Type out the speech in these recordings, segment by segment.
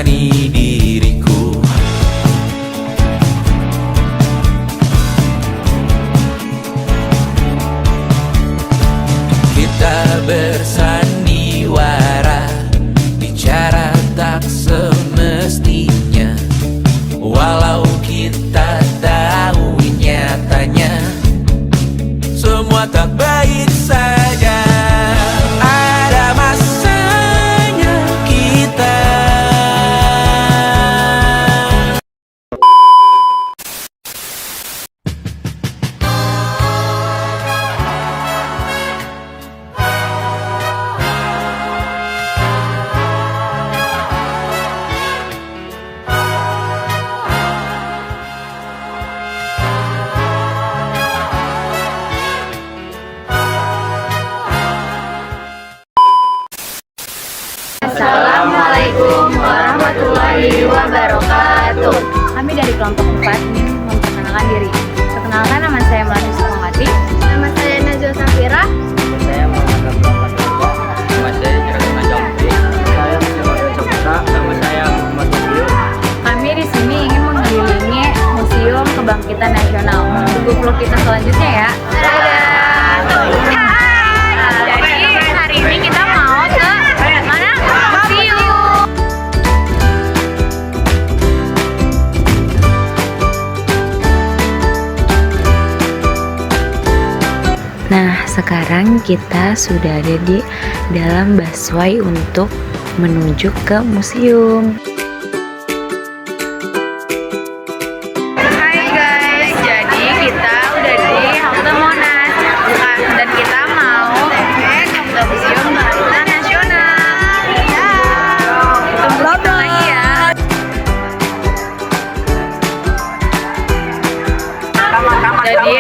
menemani diriku. Kita bersandiwara, bicara tak semestinya, walau kita tahu nyatanya semua tak baik saja. Ada masanya kita. Assalamualaikum warahmatullahi wabarakatuh. Kami dari kelompok 4 ingin memperkenalkan diri. Perkenalkan, nama saya Melati Sukamati. Nama saya Najwa Safira. Saya Muhammad Abdullah Fathia. Nama saya Jeremy Jampi. Saya Muhammad Saputra. Nama saya Muhammad Wahyu. Kami di sini ingin mengelilingi Museum Kebangkitan Nasional. Tunggu vlog kita selanjutnya ya. Dadah. Jadi hari ini kita mau ke mana? Museum. Nah, sekarang kita sudah ada di dalam busway untuk menuju ke museum. Hai guys, jadi kita udah di halte Monas dan kita mau ke Museum Kebangkitan Nasional. Tunggu kita lagi ya. Jadi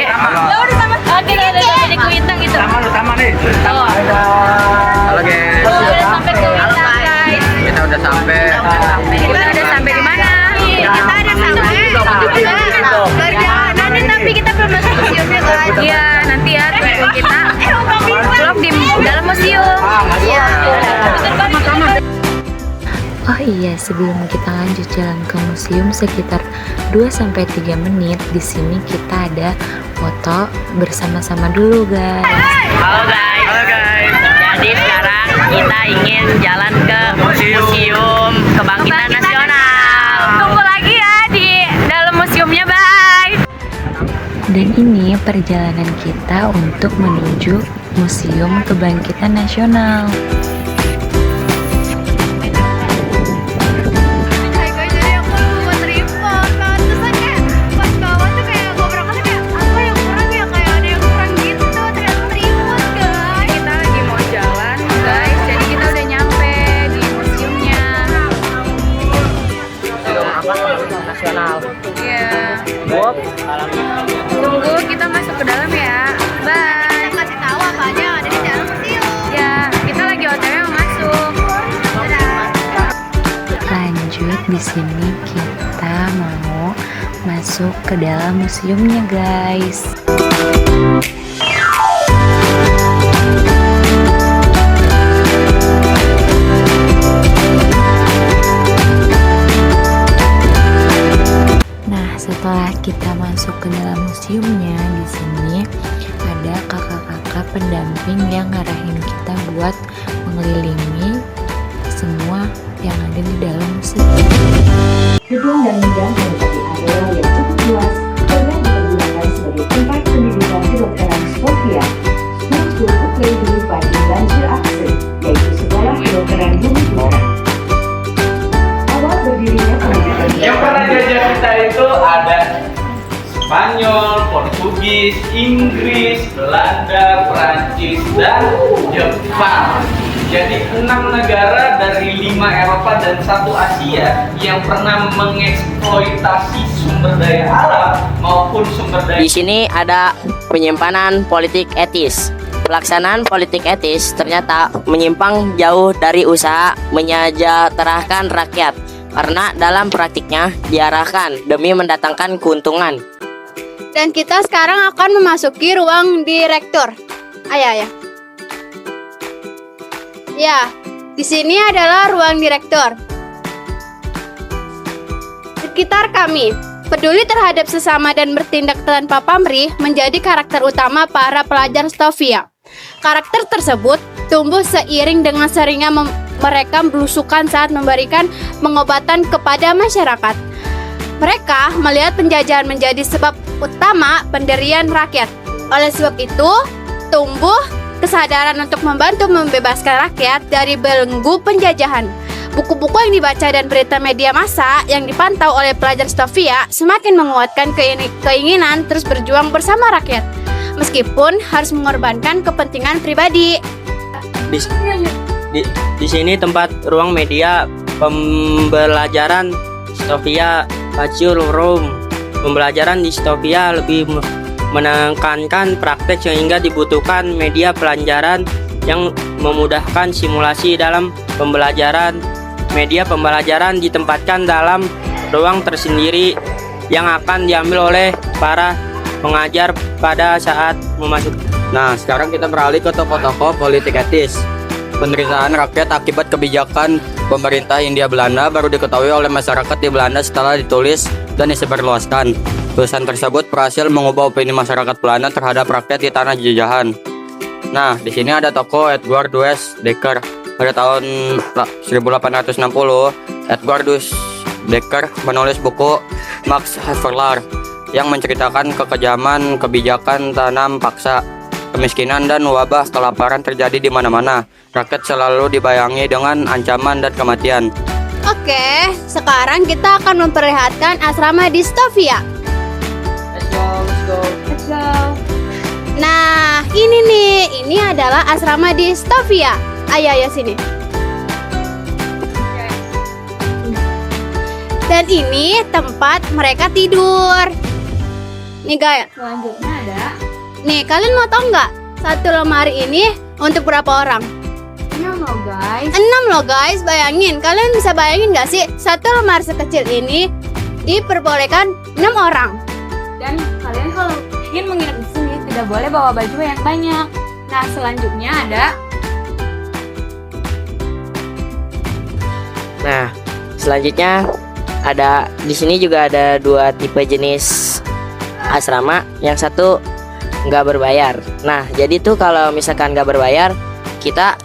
oke, kita di Kuitang gitu. Taman nih. Oh. Halo guys. Udah sampai ke Kuitang guys. Kita udah sampai. Kita udah sampai di mana? Kita udah sampai perjalanan nih, tapi kita belum masuk museumnya guys. Iya, nanti ya tunggu kita vlog di dalam museum. Iya. Oh iya, sebelum kita lanjut jalan ke museum sekitar 2-3 menit, di sini kita ada foto bersama-sama dulu guys. Halo guys. Jadi sekarang kita ingin jalan ke Museum Kebangkitan Nasional. Tunggu lagi ya di dalam museumnya, bye. Dan ini perjalanan kita untuk menuju Museum Kebangkitan Nasional. Tunggu kita masuk ke dalam ya. Bye. Kita kasih tahu apa aja yang ada di dalam museum. Ya, kita lagi OTW mau masuk. Lanjut, di sini kita mau masuk ke dalam museumnya guys. Setelah kita masuk ke dalam museumnya, di sini ada kakak-kakak pendamping yang ngarahin kita buat mengelilingi semua yang ada di dalam museum. Gedung dan medan menempati area yang cukup luas karena digunakan sebagai tempat pendidikan kedokteran Sofia, School to Play Dulu Lanjir Aksi, yaitu sekolah kedokteran bumi putra. Awal berdirinya pendidikan Yang pernah diajar kita itu ada Spanyol, Portugis, Inggris, Belanda, Prancis, dan Jepang. Jadi 6 negara dari 5 Eropa dan 1 Asia yang pernah mengeksploitasi sumber daya alam maupun sumber daya. Di sini ada penyimpanan politik etis. Pelaksanaan politik etis ternyata menyimpang jauh dari usaha menyejahterakan rakyat, karena dalam praktiknya diarahkan demi mendatangkan keuntungan. Dan kita sekarang akan memasuki ruang direktur. Ayah. Ya, di sini adalah ruang direktur. sekitar kami. Peduli terhadap sesama dan bertindak tanpa pamrih menjadi karakter utama para pelajar Stovia. Karakter tersebut tumbuh seiring dengan seringnya mereka belusukan saat memberikan pengobatan kepada masyarakat. Mereka melihat penjajahan menjadi sebab utama penderian rakyat. Oleh sebab itu, tumbuh kesadaran untuk membantu membebaskan rakyat dari belenggu penjajahan. Buku-buku yang dibaca dan berita media massa yang dipantau oleh pelajar Stovia semakin menguatkan keinginan terus berjuang bersama rakyat, meskipun harus mengorbankan kepentingan pribadi. Di sini tempat ruang media pembelajaran Stovia Pacul Room. Pembelajaran di Stovia lebih menekankan praktek sehingga dibutuhkan media pelajaran yang memudahkan simulasi dalam pembelajaran. Media pembelajaran ditempatkan dalam ruang tersendiri yang akan diambil oleh para pengajar pada saat memasuki. Nah, sekarang kita beralih ke tokoh-tokoh politik etis. Penderitaan rakyat akibat kebijakan pemerintah Hindia Belanda baru diketahui oleh masyarakat di Belanda setelah ditulis dan disebarluaskan. Tulisan tersebut berhasil mengubah opini masyarakat Belanda terhadap rakyat di tanah jajahan. Nah, di sini ada tokoh Edward West Dekker. Pada tahun 1860, Edward Dekker menulis buku Max Havelaar yang menceritakan kekejaman kebijakan tanam paksa. Kemiskinan dan wabah kelaparan terjadi di mana-mana. Rakyat selalu dibayangi dengan ancaman dan kematian. Oke, sekarang kita akan memperlihatkan asrama di Stovia. Let's go. Nah, ini adalah asrama di Stovia. Ayo sini. Dan ini tempat mereka tidur. Nih guys, Selanjutnya ada nih kalian mau tahu nggak? Satu lemari ini untuk berapa orang? 6 loh guys. 6 loh guys, bayangin. Kalian bisa bayangin nggak sih? Satu lemari sekecil ini diperbolehkan 6 orang. Dan kalian kalau ingin menginap di sini tidak boleh bawa baju yang banyak. Nah, selanjutnya ada di sini juga ada 2 tipe jenis asrama. Yang satu nggak berbayar. Nah, jadi tuh kalau misalkan nggak berbayar, kita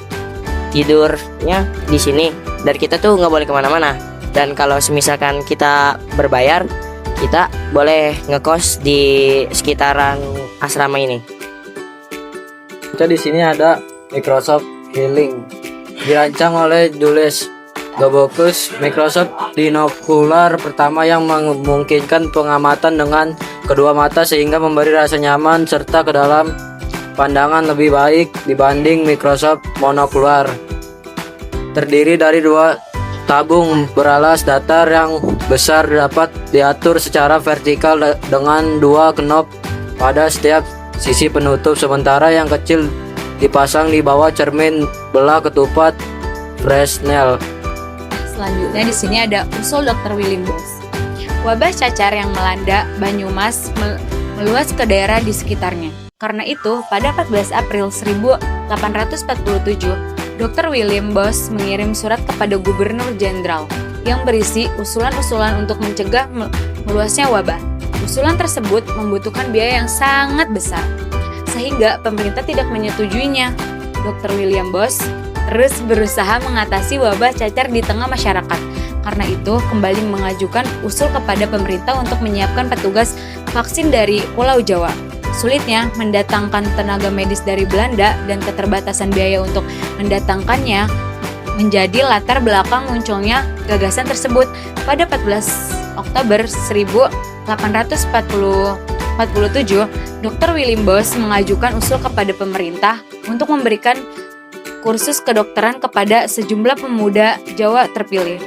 tidurnya di sini dan kita tuh nggak boleh kemana-mana. Dan kalau misalkan kita berbayar, kita boleh ngekos di sekitaran asrama ini. Kita di sini ada Microsoft Healing, dirancang oleh Jules Gobocus. Microsoft binokular pertama yang memungkinkan pengamatan dengan kedua mata sehingga memberi rasa nyaman serta ke dalam pandangan lebih baik dibanding Microsoft monokular. Terdiri dari 2 tabung beralas datar yang besar dapat diatur secara vertikal dengan 2 knop pada setiap sisi penutup, sementara yang kecil dipasang di bawah cermin belah ketupat Fresnel. Selanjutnya di sini ada usul Dr. William Boss. Wabah cacar yang melanda Banyumas meluas ke daerah di sekitarnya. Karena itu, pada 14 April 1847, Dr. William Boss mengirim surat kepada Gubernur Jenderal yang berisi usulan-usulan untuk mencegah meluasnya wabah. Usulan tersebut membutuhkan biaya yang sangat besar, sehingga pemerintah tidak menyetujuinya. Dr. William Boss terus berusaha mengatasi wabah cacar di tengah masyarakat. Karena itu, kembali mengajukan usul kepada pemerintah untuk menyiapkan petugas vaksin dari Pulau Jawa. Sulitnya mendatangkan tenaga medis dari Belanda dan keterbatasan biaya untuk mendatangkannya menjadi latar belakang munculnya gagasan tersebut. Pada 14 Oktober 1847, Dr. William Boss mengajukan usul kepada pemerintah untuk memberikan kursus kedokteran kepada sejumlah pemuda Jawa terpilih.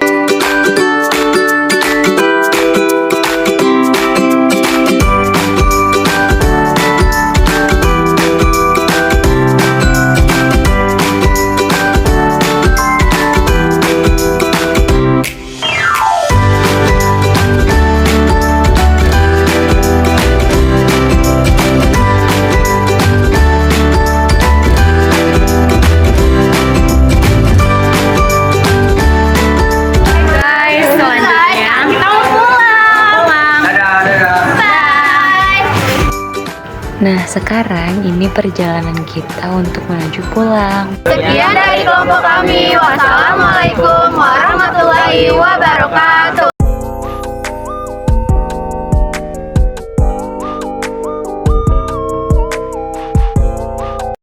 Nah, sekarang ini perjalanan kita untuk menuju pulang. Sekian dari kelompok kami. Wassalamualaikum warahmatullahi wabarakatuh.